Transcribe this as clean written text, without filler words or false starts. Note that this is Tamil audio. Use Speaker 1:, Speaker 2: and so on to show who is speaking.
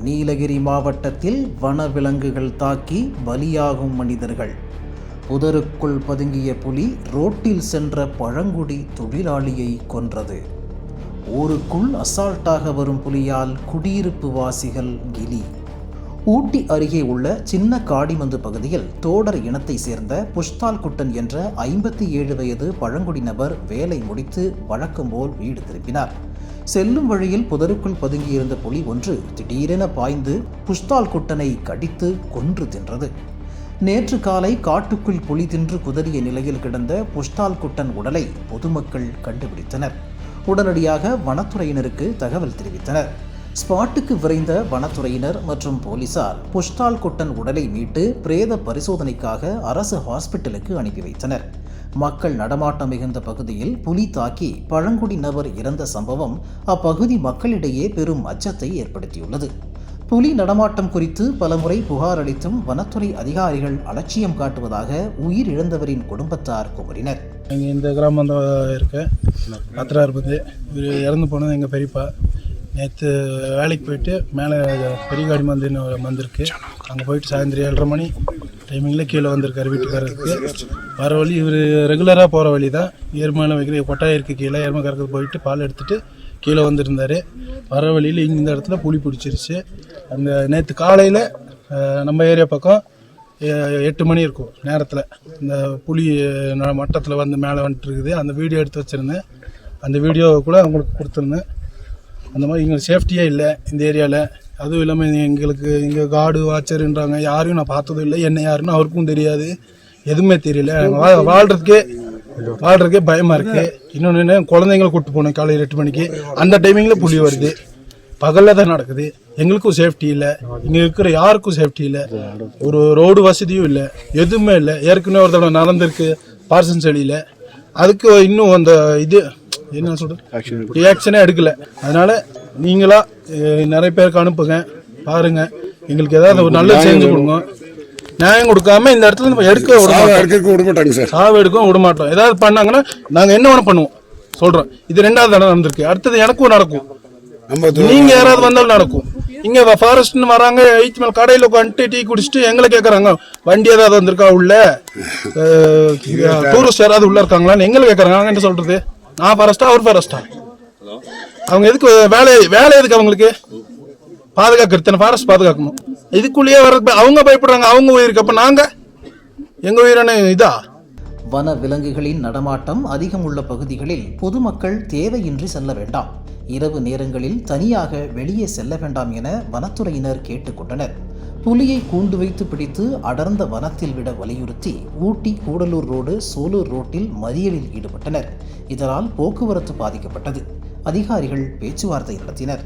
Speaker 1: நீலகிரி மாவட்டத்தில் வனவிலங்குகள் தாக்கி பலியாகும் மனிதர்கள். புதருக்குள் பதுங்கிய புலி ரோட்டில் சென்ற பழங்குடி தொழிலாளியை கொன்றது. ஊருக்குள் அசால்ட்டாக வரும் புலியால் குடியிருப்பு வாசிகள் கிலி. ஊட்டி அருகே உள்ள சின்ன காடிமந்து பகுதியில் தோடர் இனத்தை சேர்ந்த புஷ்தால் குட்டன் என்ற 57 வயது பழங்குடி நபர் வேலை முடித்து வழக்கம் போல் வீடு திரும்பினார். செல்லும் வழியில் புதருக்குள் பதுங்கியிருந்த புலி ஒன்று திடீரென பாய்ந்து புஷ்தால் குட்டனை கடித்து கொன்று தின்றது. நேற்று காலை காட்டுக்குள் புலி தின்று குதறிய நிலையில் கிடந்த புஷ்தால் குட்டன் உடலை பொதுமக்கள் கண்டுபிடித்தனர். உடனடியாக வனத்துறையினருக்கு தகவல் தெரிவித்தனர். ஸ்பாட்டுக்கு விரைந்த வனத்துறையினர் மற்றும் போலீசார் புஷ்தால் குட்டன் உடலை மீட்டு பிரேத பரிசோதனைக்காக அரசு ஹாஸ்பிட்டலுக்கு அனுப்பி வைத்தனர். மக்கள் நடமாட்டம் மிகுந்த பகுதியில் புலி தாக்கி பழங்குடி நபர் இறந்த சம்பவம் அப்பகுதி மக்களிடையே பெரும் அச்சத்தை ஏற்படுத்தியுள்ளது. புலி நடமாட்டம் குறித்து பலமுறை புகார் அளித்தும் வனத்துறை அதிகாரிகள் அலட்சியம் காட்டுவதாக உயிரிழந்தவரின் குடும்பத்தார் கூறினர்.
Speaker 2: இந்த கிராமம் தான் இருக்கு, அத்திரார்பது. இவர் இறந்து போனது எங்கள் பெரியப்பா. நேற்று வேலைக்கு போயிட்டு மேலே பெரிய காடி வந்திருக்கு. அங்கே போயிட்டு சாயந்தரம் 7:30 மணி டைமிங்கில் கீழே வந்திருக்காரு வீட்டுக்காரருக்கு. வர வழி இவர் ரெகுலராக போகிற வழி தான். எருமையில் வைக்கிற கொட்டாய் இருக்குது, கீழே எருமை கறக்கிறது போயிட்டு பால் எடுத்துகிட்டு கீழே வந்திருந்தார். வர வழியில் இந்த இடத்துல புலி பிடிச்சிருச்சு. அந்த நேற்று காலையில் நம்ம ஏரியா பக்கம் 8 மணி இருக்கும் நேரத்தில் இந்த புலி மட்டத்தில் வந்து மேலே வந்துட்டு இருக்குது. அந்த வீடியோ எடுத்து வச்சுருந்தேன். அந்த வீடியோவை கூட அவங்களுக்கு கொடுத்துருந்தேன். அந்த மாதிரி எங்களுக்கு சேஃப்டியே இல்லை இந்த ஏரியாவில். அதுவும் இல்லாமல் எங்களுக்கு இங்கே காடு வாட்சருன்றாங்க. யாரையும் நான் பார்த்ததும் இல்லை, என்ன யாருன்னு அவருக்கும் தெரியாது, எதுவுமே தெரியல. வாழ்றதுக்கே பயமாக இருக்குது. இன்னொன்று குழந்தைங்களை கூப்பிட்டு போனேன் காலையில் 8 மணிக்கு. அந்த டைமிங்கில் புலி வருது. பகலில் தான் நடக்குது. எங்களுக்கும் சேஃப்டி இல்லை, இங்கே இருக்கிற யாருக்கும் சேஃப்டி இல்லை. ஒரு ரோடு வசதியும் இல்லை, எதுவுமே இல்லை. ஏற்கனவே ஒரு தடவை நடந்திருக்கு பார்சன் செடியில். அதுக்கு இன்னும் அந்த இது என்ன சொல்றது ரியாக்ஷனே எடுக்கல. அதனால நீங்களா நிறைய பேருக்கு அனுப்புங்க, பாருங்க. எங்களுக்கு ஏதாவது ஒரு நல்லது செஞ்சு கொடுங்க. நியாயம் கொடுக்காம இந்த இடத்துல நம்ம எடுக்க விடமாட்டாங்க சார். சாவு எடுக்கவும் விட மாட்டோம். ஏதாவது பண்ணாங்கன்னா நாங்கள் என்ன வேணும் பண்ணுவோம் சொல்றோம். இது 2வது தடவை நடந்திருக்கு. அடுத்தது எனக்கும் நடக்கும், நீங்க யாராவது வந்தாலும் நடக்கும். இங்க ஃபாரஸ்ட்னு வராங்க, 8 மேல் கடையில் உட்காந்துட்டு டீ குடிச்சிட்டு எங்களை கேட்கறாங்க, வண்டி ஏதாவது வந்திருக்கா உள்ள, டூரிஸ்ட் யாராவது உள்ள இருக்காங்களான்னு எங்களை கேட்கறாங்க. நாங்கள் என்ன சொல்றது? நான் ஃபாரஸ்டா அவர் ஃபாரஸ்டா? அவங்க எதுக்கு வேலை எதுக்கு அவங்களுக்கு? பாதுகாக்கிறது ஃபாரஸ்ட் பாதுகாக்கணும். இதுக்குள்ளேயே வர அவங்க பயப்படுறாங்க, அவங்க உயிருக்கு. அப்ப நாங்க எங்க உயிரான இதா?
Speaker 1: வன விலங்குகளின் நடமாட்டம் அதிகம் உள்ள பகுதிகளில் பொதுமக்கள் தேவையின்றி செல்ல வேண்டாம். இரவு நேரங்களில் தனியாக வெளியே செல்ல வேண்டாம் என வனத்துறையினர் கேட்டுக்கொண்டனர். புலியை கூண்டு வைத்து பிடித்து அடர்ந்த வனத்தில் விட வலியுறுத்தி ஊட்டி கூடலூர் ரோடு சோலூர் ரோட்டில் மறியலில் ஈடுபட்டனர். இதனால் போக்குவரத்து பாதிக்கப்பட்டது. அதிகாரிகள் பேச்சுவார்த்தை நடத்தினர்.